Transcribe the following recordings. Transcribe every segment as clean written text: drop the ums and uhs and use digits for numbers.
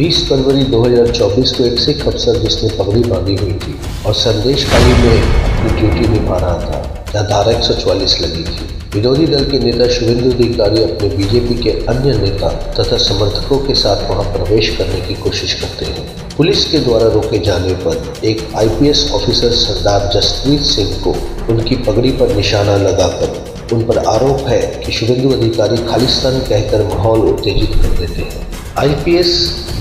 20 फरवरी 2024 को एक सिख अफसर जिसने पगड़ी बांधी हुई थी और संदेशकारी में अपनी ड्यूटी निभा रहा था, जहाँ धारा 144 लगी थी। विरोधी दल के नेता शुभेंदु अधिकारी अपने बीजेपी के अन्य नेता तथा समर्थकों के साथ वहां प्रवेश करने की कोशिश करते हैं। पुलिस के द्वारा रोके जाने पर एक आईपीएस ऑफिसर सरदार जसप्रीत सिंह को उनकी पगड़ी पर निशाना लगाकर उन पर आरोप है कि शुभेंदु अधिकारी खालिस्तान कहकर माहौल उत्तेजित कर देते हैं। आईपीएस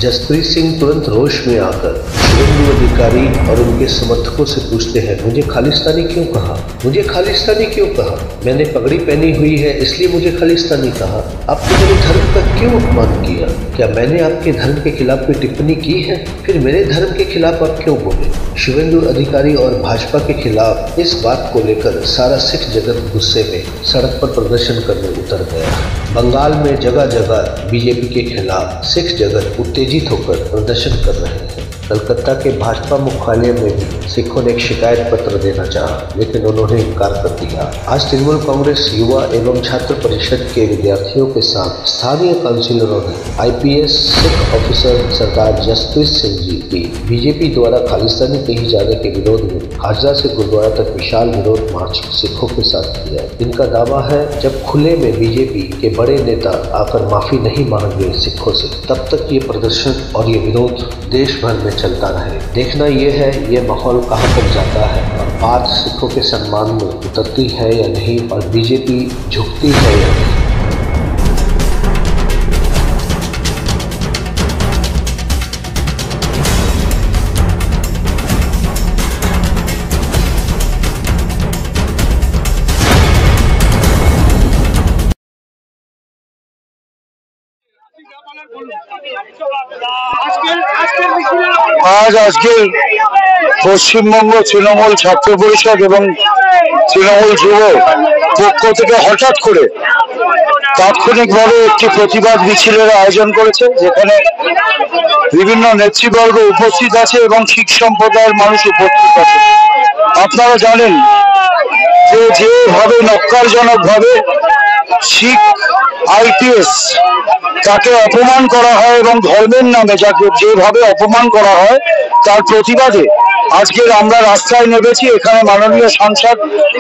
जसप्रीत सिंह तुरंत रोष में आकर शुभेंदु अधिकारी और उनके समर्थकों से पूछते हैं, मुझे खालिस्तानी क्यों कहा? मुझे खालिस्तानी क्यों कहा? मैंने पगड़ी पहनी हुई है इसलिए मुझे खालिस्तानी कहा। आपने मेरे धर्म का क्यों अपमान किया? क्या मैंने आपके धर्म के खिलाफ कोई टिप्पणी की है? फिर मेरे धर्म के खिलाफ आप क्यों बोले? शुभेंदु अधिकारी और भाजपा के खिलाफ इस बात को लेकर सारा सिख जगत गुस्से में सड़क पर प्रदर्शन करने उतर गया। बंगाल में जगह जगह बीजेपी के खिलाफ सिख जगत उत्तेजित होकर प्रदर्शन कर रहे हैं। कलकत्ता के भाजपा मुख्यालय में भी सिखों ने एक शिकायत पत्र देना चाहा, लेकिन उन्होंने इनकार कर दिया। आज तृणमूल कांग्रेस युवा एवं छात्र परिषद के विद्यार्थियों के साथ स्थानीय काउंसिलरों ने आईपीएस सिख ऑफिसर सरदार जसप्रीत सिंह जी की बीजेपी द्वारा खालिस्तानी कही जाने के विरोध में हाजरा से गुरुद्वारा तक विशाल विरोध मार्च सिखों के साथ किया। इनका दावा है, जब खुले में बीजेपी के बड़े नेता आकर माफी नहीं मांगे सिखों से, तब तक ये प्रदर्शन और ये विरोध देश भर में चलता रहे। देखना यह है ये माहौल कहाँ तक जाता है और बात सिखों के सम्मान में उतरती है या नहीं और बीजेपी झुकती है या नहीं। আজকে পশ্চিমবঙ্গ তৃণমূল ছাত্র পরিষদ এবং তৃণমূল যুব পক্ষ থেকে হঠাৎ করে তাৎক্ষণিকভাবে একটি প্রতিবাদ মিছিলের আয়োজন করেছে, যেখানে বিভিন্ন নেতৃবর্গ উপস্থিত আছে এবং শিখ সম্প্রদায়ের মানুষ উপস্থিত আছে। আপনারা জানেন যে যেভাবে নক্কারজনকভাবে শিখ আইপিএস তাকে অপমান করা হয় এবং ধর্মের নামে যাকে যেভাবে অপমান করা হয় তার প্রতিবাদে আজকে আমরা রাস্তায় নেমেছি। এখানে মাননীয় সাংসদ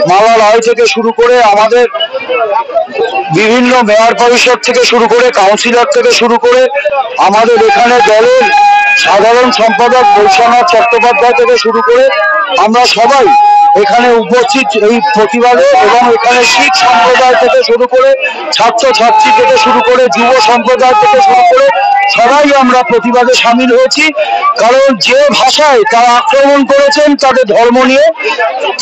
মালা রায় থেকে শুরু করে আমাদের বিভিন্ন মেয়র পরিষদ থেকে শুরু করে কাউন্সিলর থেকে শুরু করে আমাদের এখানে দলের সাধারণ সম্পাদক বৈশ্বনাথ চট্টোপাধ্যায় থেকে শুরু করে আমরা সবাই এখানে উপস্থিত এই প্রতিবাদে এবং এখানে শিখ সম্প্রদায় থেকে শুরু করে ছাত্রছাত্রী থেকে শুরু করে যুব সম্প্রদায় থেকে শুরু করে সবাই আমরা প্রতিবাদে সামিল হয়েছি। কারণ যে ভাষায় তারা আক্রমণ করেছেন তাদের ধর্ম নিয়ে,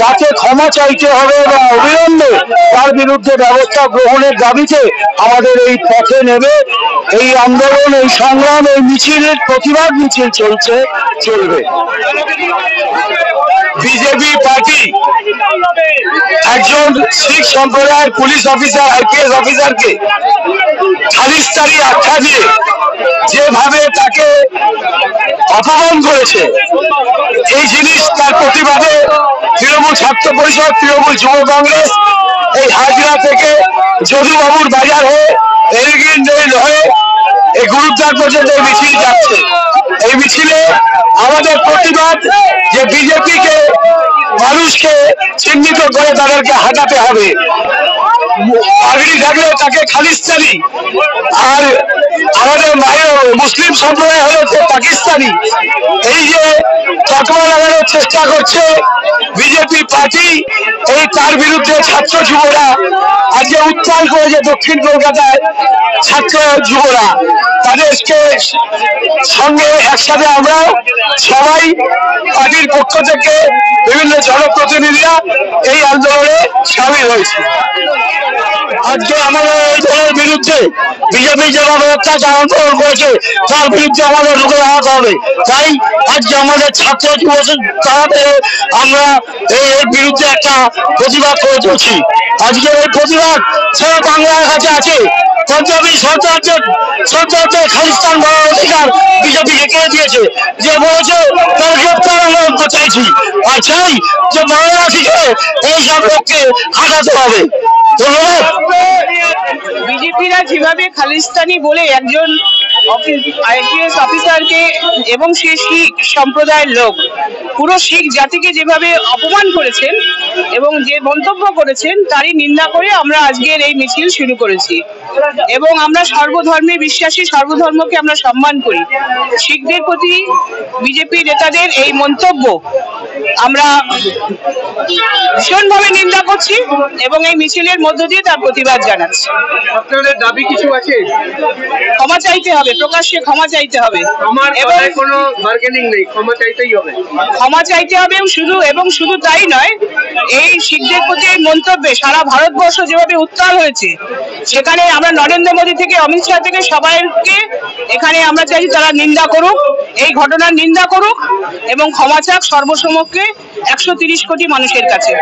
তাকে ক্ষমা চাইতে হবে এবং অবিলম্বে তার বিরুদ্ধে ব্যবস্থা গ্রহণের দাবিতে আমাদের এই পথে নেমে এই আন্দোলন, এই সংগ্রাম, এই মিছিলের প্রতিবাদ মিছিল চলবে। বিজেপি পার্টি একজন শিখ সম্প্রদায়ের পুলিশ অফিসার, আইপিএস অফিসারকে খালিস্তানি আখ্যা দিয়ে যেভাবে তাকে অপমান করেছে, এই জিনিস তার প্রতিবাদে তৃণমূল ছাত্র পরিষদ, তৃণমূল যুব কংগ্রেস এই হাজরা থেকে যদুবাবুর বাজার হয়ে এলগিন রেল হয়ে এই গুরুদ্বার পর্যন্ত এই মিছিল যাচ্ছে। এই মিছিলে আমাদের প্রতিবাদ যে বিজেপিকে মানুষকে চিহ্নিত করে তাদেরকে হাঁটাতে হবে। পাগড়ি থাকলে তাকে খালিস্তানি, আর আমাদের মুসলিম সম্প্রদায় হচ্ছে পাকিস্তানি। এই যে তকমা লাগানোর চেষ্টা করছে বিজেপি পার্টি, এই তার বিরুদ্ধে ছাত্র যুবরা আজকে উত্তাল করেছে। দক্ষিণ কলকাতায় ছাত্র যুবরা তাদেরকে সঙ্গে একসাথে আমরা সবাই পার্টির পক্ষ থেকে বিভিন্ন জনপ্রতিনিধিরা এই আন্দোলনে সামিল হয়েছে। আজকে আমাদের এই দলের বিরুদ্ধে বিজেপি যেভাবে অত্যাচার আন্দোলন করেছে তার বিরুদ্ধে আমাদের রুখে দাঁড়াতে হবে। তাই আজকে আমাদের ছাত্র যুব তাড়াতে আমরা এর বিরুদ্ধে একটা প্রতিবাদ করে চলছি। আজকে এই প্রতিবাদ সারা বাংলার কাছে আছে। পঞ্জাবি সরকারদের খালিস্তান বলার অধিকার বিজেপিকে কে দিয়েছে? যে বলেছে তার গ্রেপ্তার চাইছি, আর চাই যে মহিলা থেকে এইসব লোককে হাঁটাতে হবে। ধন্যবাদ। বিজেপিরা যেভাবে খালিস্তানি বলে একজন আইপিএস অফিসারকে, এবং সে শিখ সম্প্রদায়ের লোক, পুরো শিখ জাতিকে যেভাবে অপমান করেছেন এবং যে মন্তব্য করেছেন তারই নিন্দা করে আমরা আজকের এই মিছিল শুরু করেছি। এবং আমরা সর্বধর্মে বিশ্বাসী, সর্বধর্মকে আমরা সম্মান করি। শিখদের প্রতি বিজেপি নেতাদের এই মন্তব্য আমরা ভীষণভাবে নিন্দা করছি এবং এই মিছিলের মধ্য দিয়ে তার প্রতিবাদ জানাচ্ছি। আপনাদের দাবি কিছু আছে? ক্ষমা চাইতে হবে, প্রকাশ্যে ক্ষমা চাইতে হবে, আমার এবং কোনো বার্গেনিং নেই, ক্ষমা চাইতেই হবে। ক্ষমা চাইতে হবে এবং শুধু তাই নয়, এই শিখদের প্রতি এই মন্তব্যে সারা ভারতবর্ষ যেভাবে উত্তাল হয়েছে, সেখানে আমরা নরেন্দ্র মোদী থেকে অমিত শাহ থেকে সবাইকে এখানে আমরা চাইছি তারা নিন্দা করুক, এই ঘটনার নিন্দা করুক এবং ক্ষমা চাক সর্বসমক্ষে 130 কোটি মানুষের কাছে।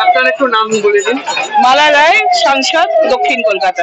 আপনার একটু নাম বলে দিন। মালা রায়, সাংসদ, দক্ষিণ কলকাতা।